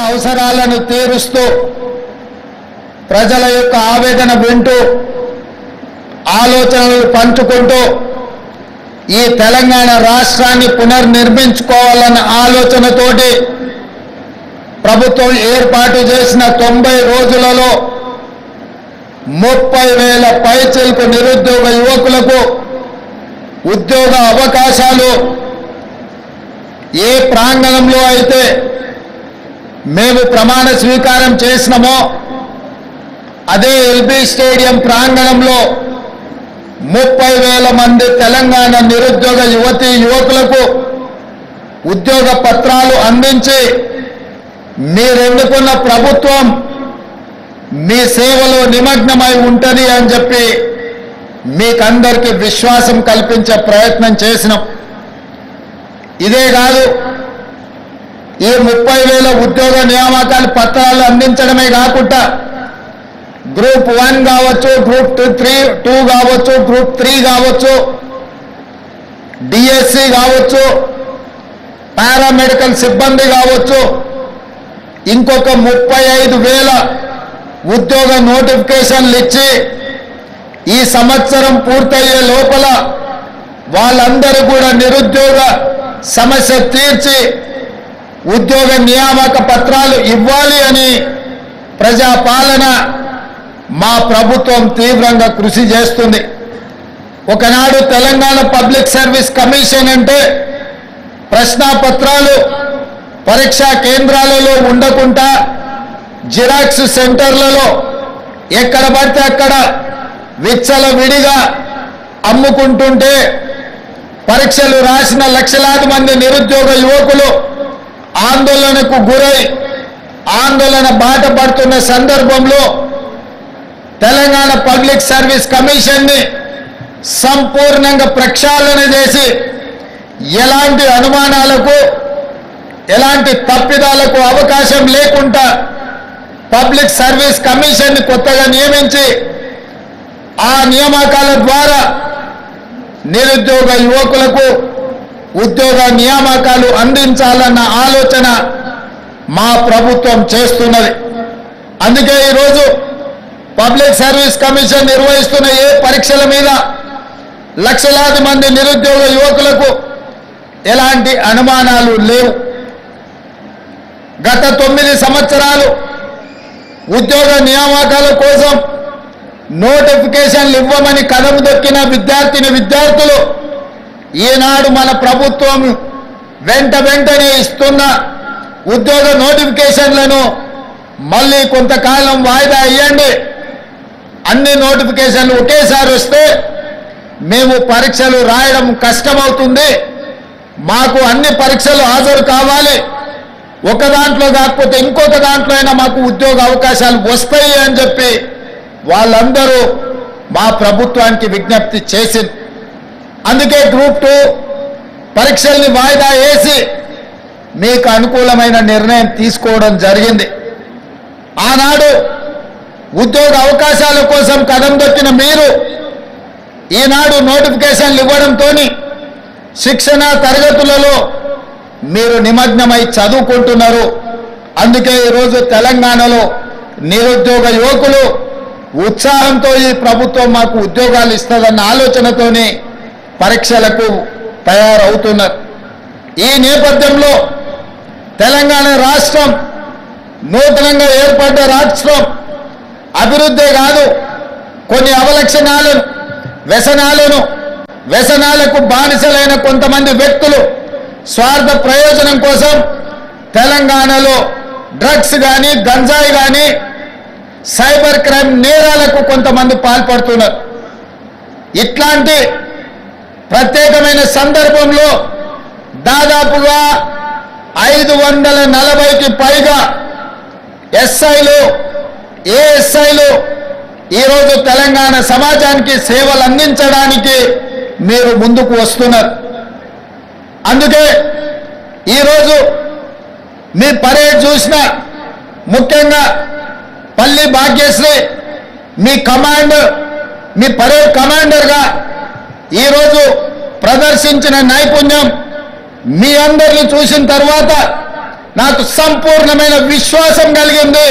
అవసరాలను తీరుస్తూ ప్రజల యొక్క ఆవేదన వింటూ ఆలోచనలు పంచుకుంటూ ఈ తెలంగాణ రాష్ట్రాన్ని పునర్నిర్మించుకోవాలన్న ఆలోచనతోటి ప్రభుత్వం ఏర్పాటు చేసిన 90 రోజులలో 30,000 పైచిలకు నిరుద్యోగ యువకులకు ఉద్యోగ అవకాశాలు ఏ ప్రాంగణంలో అయితే మేము ప్రమాణ స్వీకారం చేసినామో అదే ఎల్బీ స్టేడియం ప్రాంగణంలో 30,000 మంది తెలంగాణ నిరుద్యోగ యువతీ యువకులకు ఉద్యోగ పత్రాలు అందించి మీరెన్నుకున్న ప్రభుత్వం మీ సేవలో నిమగ్నమై ఉంటుంది అని చెప్పి మీకందరికీ విశ్వాసం కల్పించే ప్రయత్నం చేసినాం. ఇదే కాదు, ఈ 30,000 ఉద్యోగ నియామకాల పత్రాలు అందించడమే కాకుండా గ్రూప్ 1 కావచ్చు, గ్రూప్ 2 కావచ్చు, గ్రూప్ 3 కావచ్చు, డిఎస్సి కావచ్చు, పారామెడికల్ సిబ్బంది కావచ్చు, ఇంకొక 35,000 ఉద్యోగ నోటిఫికేషన్లు ఇచ్చి ఈ సంవత్సరం పూర్తయ్యే లోపల వాళ్ళందరూ కూడా నిరుద్యోగ సమస్య తీర్చి ఉద్యోగ నియామక పత్రాలు ఇవ్వాలి అని ప్రజాపాలన మా ప్రభుత్వం తీవ్రంగా కృషి చేస్తుంది. ఒకనాడు తెలంగాణ పబ్లిక్ సర్వీస్ కమిషన్ అంటే ప్రశ్నాపత్రాలు పరీక్షా కేంద్రాలలో ఉండకుండా జిరాక్స్ సెంటర్లలో ఎక్కడ పడితే అక్కడ విచ్చలవిడిగా అమ్ముకుంటుంటే పరీక్షలు రాసిన లక్షలాది మంది నిరుద్యోగ యువకులు ఆందోళనకు గురై ఆందోళన బాట పడుతున్న సందర్భంలో తెలంగాణ పబ్లిక్ సర్వీస్ కమిషన్ని సంపూర్ణంగా ప్రక్షాళన చేసి ఎలాంటి అనుమానాలకు ఎలాంటి తప్పిదాలకు అవకాశం లేకుండా పబ్లిక్ సర్వీస్ కమిషన్ని కొత్తగా నియమించి ఆ నియామకాల ద్వారా నిరుద్యోగ యువకులకు ఉద్యోగ నియామకాలు అందించాలన్న ఆలోచన మా ప్రభుత్వం చేస్తున్నది. అందుకే ఈరోజు పబ్లిక్ సర్వీస్ కమిషన్ నిర్వహిస్తున్న ఏ పరీక్షల మీద లక్షలాది మంది నిరుద్యోగ యువకులకు ఎలాంటి అనుమానాలు లేవు. గత 9 సంవత్సరాలు ఉద్యోగ నియామకాల కోసం నోటిఫికేషన్లు ఇవ్వమని కదము దొక్కిన విద్యార్థులు ఈనాడు మన ప్రభుత్వం వెంటనే ఇస్తున్న ఉద్యోగ నోటిఫికేషన్లను మళ్ళీ కొంతకాలం వాయిదా ఇవ్వండి, అన్ని నోటిఫికేషన్లు ఒకేసారి వస్తే మేము పరీక్షలు రాయడం కష్టమవుతుంది, మాకు అన్ని పరీక్షలు హాజరు కావాలి, ఒక దాంట్లో కాకపోతే ఇంకొక దాంట్లో అయినా మాకు ఉద్యోగ అవకాశాలు వస్తాయి అని చెప్పి వాళ్ళందరూ మా ప్రభుత్వానికి విజ్ఞప్తి చేసింది. అందుకే గ్రూప్ 2 పరీక్షల్ని వాయిదా వేసి మీకు అనుకూలమైన నిర్ణయం తీసుకోవడం జరిగింది. ఆనాడు ఉద్యోగ అవకాశాల కోసం కదం దొక్కిన మీరు ఈనాడు నోటిఫికేషన్లు ఇవ్వడంతో శిక్షణ తరగతులలో మీరు నిమగ్నమై చదువుకుంటున్నారు. అందుకే ఈరోజు తెలంగాణలో నిరుద్యోగ యువకులు ఉత్సాహంతో ఈ ప్రభుత్వం మాకు ఉద్యోగాలు ఇస్తుందన్న ఆలోచనతోనే పరీక్షలకు తయారవుతున్నారు. ఈ నేపథ్యంలో తెలంగాణ రాష్ట్రం నూతనంగా ఏర్పడ్డ రాష్ట్రం అభివృద్ధే కాదు, కొన్ని అవలక్షణాలను వ్యసనాలకు బానిసలైన కొంతమంది వ్యక్తులు స్వార్థ ప్రయోజనం కోసం తెలంగాణలో డ్రగ్స్ కానీ గంజాయి కానీ సైబర్ క్రైమ్ నేరాలకు కొంతమంది పాల్పడుతున్నారు. ఇట్లాంటి ప్రత్యేకమైన సందర్భంలో దాదాపుగా 540కి పైగా ఎస్ఐలు ఏఎస్ఐలు ఈరోజు తెలంగాణ సమాజానికి సేవలు అందించడానికి మీరు ముందుకు వస్తున్నారు. అందుకే ఈరోజు మీ పరేడ్ చూసిన ముఖ్యంగా పల్లి భాగ్యశ్రీ మీ పరేడ్ కమాండర్గా ఈరోజు ప్రదర్శించిన నైపుణ్యం మీ అందరిని చూసిన తర్వాత నాకు సంపూర్ణమైన విశ్వాసం కలిగింది.